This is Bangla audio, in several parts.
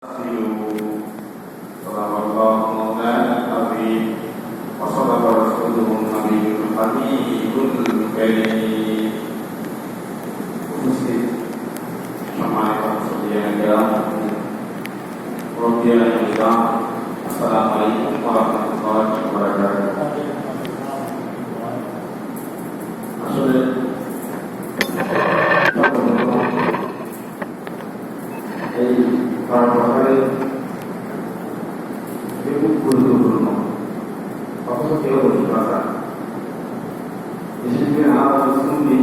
صدق الله مولانا العظيم وصدق رسوله النبي الحبيب الكريم مسلم সম্মানিত মুসলিম রবিউল ইসলাম আসসালামু আলাইকুম ওয়া রাহমাতুল্লাহি ওয়া বারাকাতুহু। আসলে এই পারপারে খুব গুরুত্বপূর্ণ অথচ কেউ বলতে পারা বিশেষ করে আমার মুসলিমকে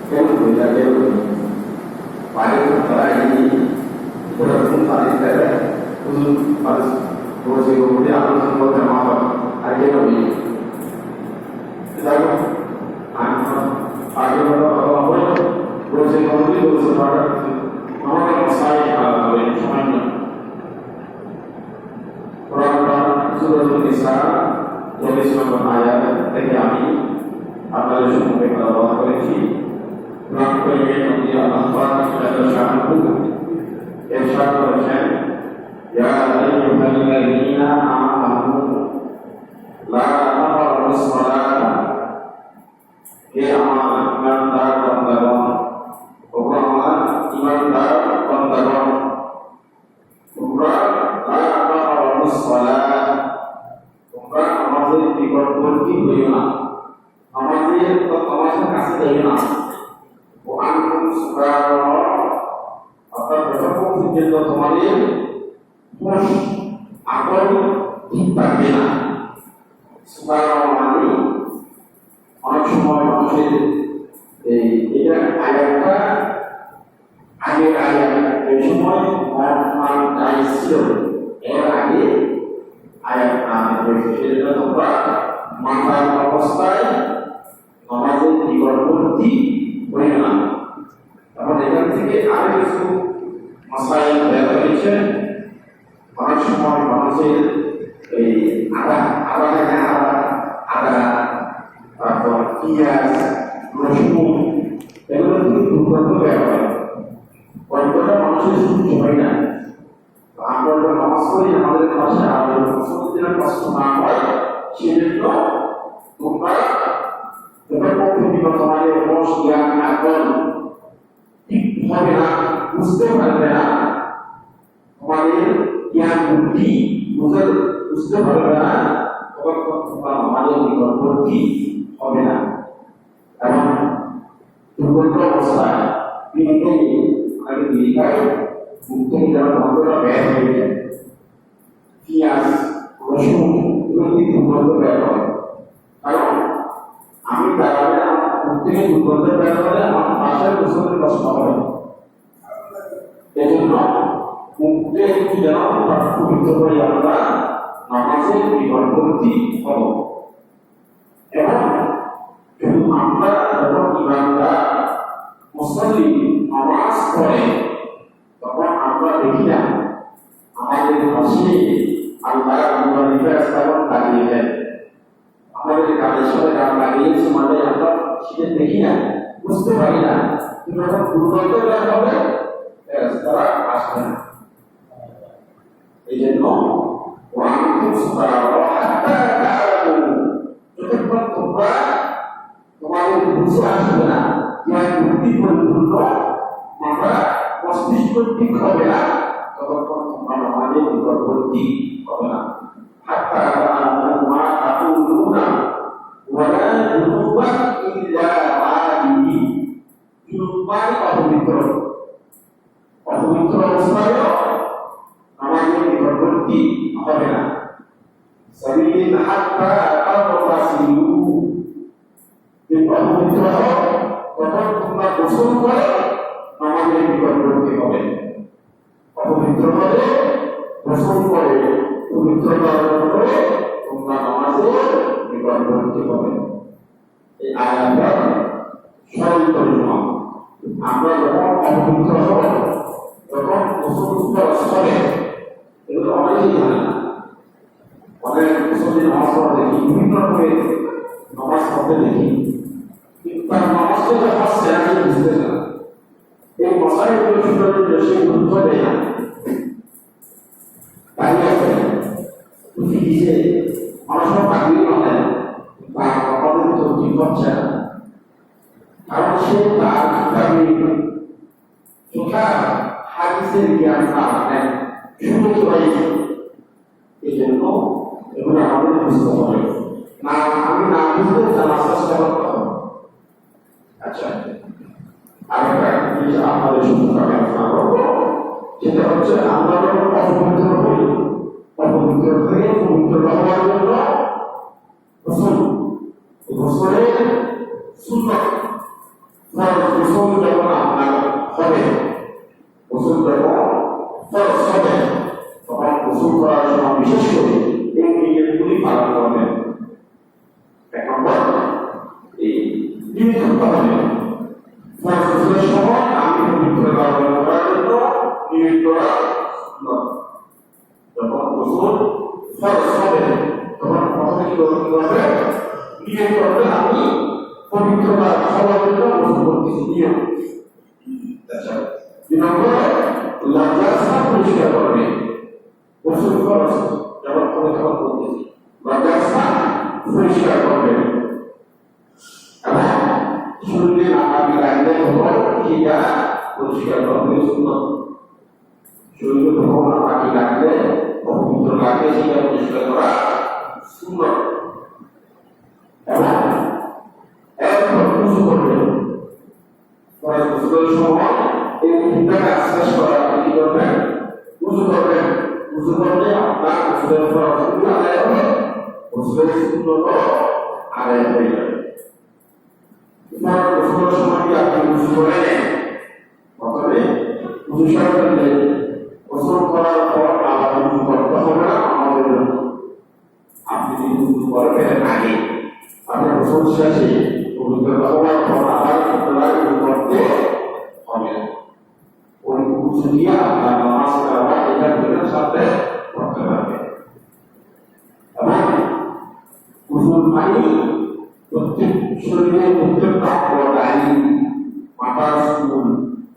কেউ বইলা কেউ বাইরে তারা এই এরকম তাদের জায়গায় হুজুর মানুষ বসে বলে আলোচনা করতে আমার আর কেউ নেই আগে বসে বলতে বলতে পারা আমাদের মশাই হবে সময় নেই সূরাতুন নিসা 40 নম্বর আয়াত থেকে আমি আপনাদের সম্মুখে তেলাওয়াত করেছি। কোরআন কারীমের মধ্যে আল্লাহ পাক সুবহানাহু ইরশাদ করেছেন, ইয়া আইয়ুহাল্লাযীনা আমানু লা তাকরাবুস সালাতা, হে আমার ঈমানদার বান্দাগণ, তোমরা আমার ঈমানদার বান্দাগণ, তোমরা লা তাকরাবুস সালাতা, তোমরা আমাদের নিকটবর্তী হইও না, আমাদের কাছে যাইও না। ও আনতুম সুকারা, অর্থাৎ যতক্ষণ পর্যন্ত তোমাদের আকল ঠিক থাকবে না। সুকারা মানে অনেক সময় মানুষের এটা আয়াতটা আগের আয়াত এই সময় মান জায়েজ ছিল, এর আগে আয়াত নামে রয়েছে, সেটা তোমরা মাথার অবস্থায় আমাদের নিকটবর্তী হইও না। তখন এখান থেকে আরো কিছু মাসাইল বের হয়েছে। অনেক সময় মানুষের এই আদা তারপর পিঁয়াজ রসুন এগুলো কিন্তু দুর্গন্ধ বের হয়, কয়েকটা মানুষের সহ্য হয় না। আমরা নামাজ পড়ি আমাদের ভাষা মুসলমানদের কষ্ট না হয় সেজন্য তোমরা তোমাদের রস জ্ঞান আকল ঠিক হবে না, বুঝতে পারবে না, তোমাদের জ্ঞান বুদ্ধি বুঝতে পারবে না, তখন তোমরা আমাদের নিকটবর্তী হবে না। এবং দুর্গন্ধ অবস্থায় আগে দিদিকায় মুক্তি যারা বন্ধুরা বের হয়ে যায়, পিঁয়াজ রসুন এগুলো দিয়ে দুর্গন্ধ বের হয়। কারণ আমি দাঁড়ালে আমার মুখ থেকে দুর্গন্ধ বের হলে আমার পাশের বছরের কষ্ট হবে। এই জন্য মুখকে একটু যেন পবিত্র করে আমরা নামাজের নিকটবর্তী হব। এবং শুধু আমরা যখন ইমানদার মুসল্লি নামাজ পড়ে তখন আমরা দেখি না আমাদের পাশে আল্লাহ স্থাপন লাগিয়ে দেন, আমাদের কাজের সাথে কাজ লাগিয়েছে মানে আমরা সেটা দেখি না, বুঝতে পারি না, কিন্তু যখন দুর্গন্ধ বের হবে তারা আসবে না। এই জন্য যতক্ষণ তোমরা তোমাদের বুঝে আসবে না, জ্ঞান বুদ্ধি পরিপূর্ণ আমরা মস্তিষ্ক ঠিক হবে না, ততক্ষণ তোমরা আমাদের নিকটবর্তী হবে না। অপবিত্র অবস্থায় আমাদের নিকটবর্তী হবে না। অপবিত্র হোক তখন তোমরা গোসল করে আমাদের নিকটবর্তী হবে, অপবিত্র হলে গোসল করে পবিত্রতা করে তোমরা আমাদের নিকটবর্তী হবে। এই আয়াতটা স্মরণ করে আমরা যখন অপবিত্র হব তখন গোসল করার স্থলে এগুলো অনেকেই জানে না। অনেক মুসলিম নামাজ পড়া দেখি, বিভিন্ন রকমের নামাজ পড়তে দেখি, কিন্তু তার নামাজটা যে আসছে আগে বুঝতে না। এই মশাইগুলো শুনে সে গুরুত্ব দেয় না। দিয়েছে মানুষ পাগলি মানে বা আমাদের তো ঠিক হচ্ছে না, কারণ সে তার কিতাবে সোজা হাদিসের জ্ঞান না শুরু করেছে। এই জন্য এগুলো আমাদের বুঝতে হবে না, আমি না বুঝলে জানার চেষ্টা করতে হবে। আচ্ছা, আরেকটা জিনিস আপনাদের শুধু আলোচনা করবো, সেটা হচ্ছে আমরা অপবিত্র হই, অপবিত্র হয়ে পবিত্র হওয়ার জন্য গোসল, গোসলের সুন্নাত গোসল যখন আপনার হবে, গোসল যখন ফরজ হবে, তখন গোসল করার সময় বিশেষ করে এই নিয়মগুলি পালন করবেন। এক নম্বর, এই নিয়ম করতে হবে গোসলের সময় আমি পবিত্র করার জন্য নিয়ম করা সুন্নাত। যখন গোসল ফরজ হবে তখন প্রথমে কি করতে হবে? নিয়ম করতে আমি পবিত্রতা হওয়ার জন্য গোসল করতেছি, নিয়ম। আচ্ছা, দুই নম্বর, লজ্জাস্থান পরিষ্কার করবে। গোসল ফরজ যখন পবিত্র করতেছি লজ্জাস্থান পরিষ্কার করবে এবং শরীরে আঘাত লাগলে তখন সেটা পরিষ্কার করবে সুন্নাত। শরীরে তখন আঘাত লাগলে অপবিত্র লাগলে সেটা পরিষ্কার করা সুন্নাত। এবং এরপর উযু করবে, গোসলের সময় এই তিনটাকে আশ্বাস করা কি করবেন? উযু করবেন। উযু করলে আপনার গোসলের ফরজ আদায় হবে, গোসলের সুন্নাত আদায় হয়ে যাবে। গোসলের সময় কি আপনি উযু করে নেন? প্রথমে উযু সারলে গোসল করার পর আবার উযু করতে হবে না আমাদের জন্য। আপনি যদি উযু করবেন আগে, আপনার গোসল শেষে পবিত্র হওয়ার পর আবার উযু করতে হবে। ওই উযু দিয়ে আপনার নামাজ পড়া এটা বিনা সাথে করতে পারবে। এবং উযুর পানি প্রত্যেক শরীরে প্রত্যেকটা অঙ্গ, মাথার চুল,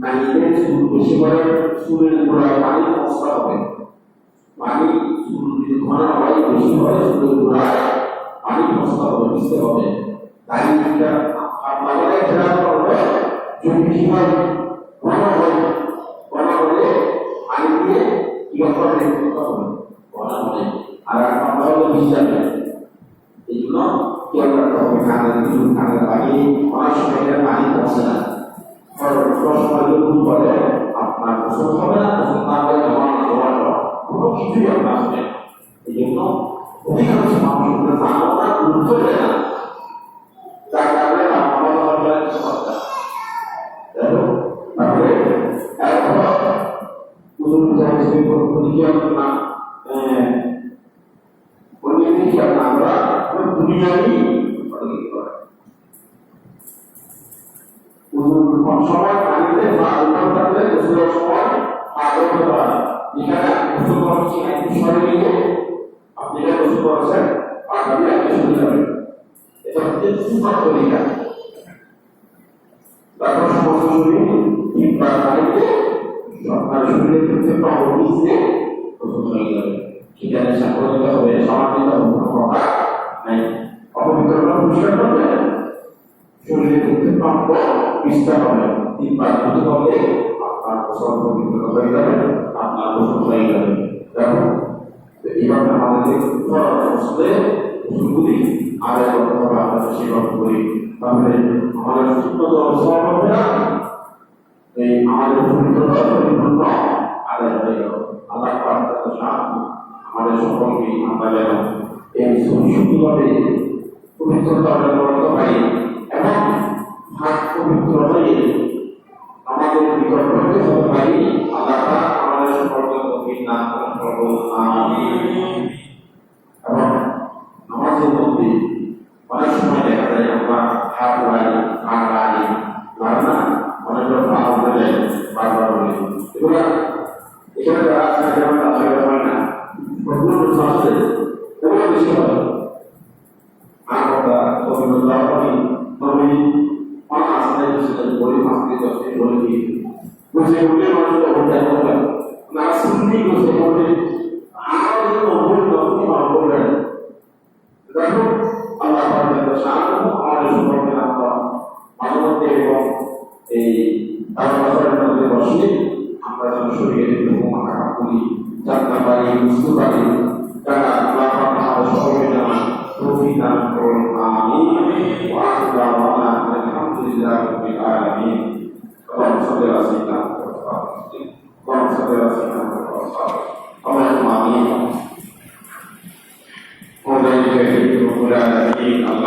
নাইলের চুল, বেশি করে চুলের গোড়ায় পানি মশলা হবে। পানি চুল যদি ঘন হয়, বেশি হয়, চুলের গোড়ায় পানি মশলা হবে, বুঝতে হবে। দাড়িটা আপনাদের খেয়াল করবে, যদি বেশি হয় ঘন হয়, ঘন হলে পানি দিয়ে কি করতে হবে? ঘন হলে আর আপনার হলে বেশি যাবে। এই জন্য খেয়াল রাখতে হবে, কানের পানি অনেক সময় পানি পৌঁছে না, বলে আপনার গোসল হবে না, গোসল না হলে জমা কোনো কিছুই আপনার হবে। এই জন্য অধিকাংশ মানুষ আমরা গুরুত্ব দেয় না, যার কারণে আমাদের সমস্যা। তাহলে আমরা দুনিয়ারই সময় পানিতে থাকলে গোসলের সময় আদর করা, যেখানে গোসল করছি একটু সরে গিয়ে আপনি গোসল করেছেন পানি আপনি শুনে যাবেন। এটা হচ্ছে সুপার তরিকা। তারপর সমস্ত শরীর তিনবার পানিতে আপনার শরীরের প্রত্যেকটা অঙ্গে গোসল হয়ে যাবে। সেখানে সাংবাদিক হবে, সামাজিক কথা নাই, অপবিত্রতা পরিষ্কার করবে, শরীরের প্রত্যেকটা অঙ্গ বিস্তার হবে। তিনবার ধুতে হবে, আপনার গোসল পবিত্র হয়ে যাবে, আপনার গোসল হয়ে যাবে। দেখো এইভাবে আমাদের গোসলগুলি আদায় করতে হবে, আমরা সেভাবে করি। তাহলে আমাদের সুন্দর সব হবে না, এই আমাদের পবিত্রতা পরিপূর্ণ আদায় হয়ে গেল। আল্লাহ আমাদের সকলকে আমরা যেন এই সুন্দরভাবে পবিত্রতা অর্জন করতে পারি এবং পবিত্র হয়ে আমাদের নিকট হতে হতে পারি। আল্লাহ আমাদের সকলকে তৌফিক দান করুন, আমিন। এবং আমাদের মধ্যে অনেক সময় দেখা যায় আমরা হাত লাগে, হাত লাগে, না অনেকটা ভালো হয়ে বারবার বলি, এগুলা এখানে যারা আছে যেমন আসলে হয় না, এগুলো বেশি হয়। আমরা অভিজ্ঞতা করি, তবে আসলে বলি মাসকে দশটি বলে দিই, বুঝে উঠে মানুষ অভিজ্ঞতা করবেন না, শুনতেই বসে করবে। আমার যদি অভিজ্ঞতা মানবতে এবং এই তার মধ্যে বসে আমরা যেন শরীরে মাথা করি জানতে পারি বুঝতে পারি তারা আল্লাহ আমাদের সকলকে যেন তৌফিক দান করুন আমিন ওয়া আখিরু দাওয়ানা আলহামদুলিল্লাহি রাব্বিল আলামিন اللهم صل على سيدنا محمد اللهم صل على سيدنا محمد اللهم آمين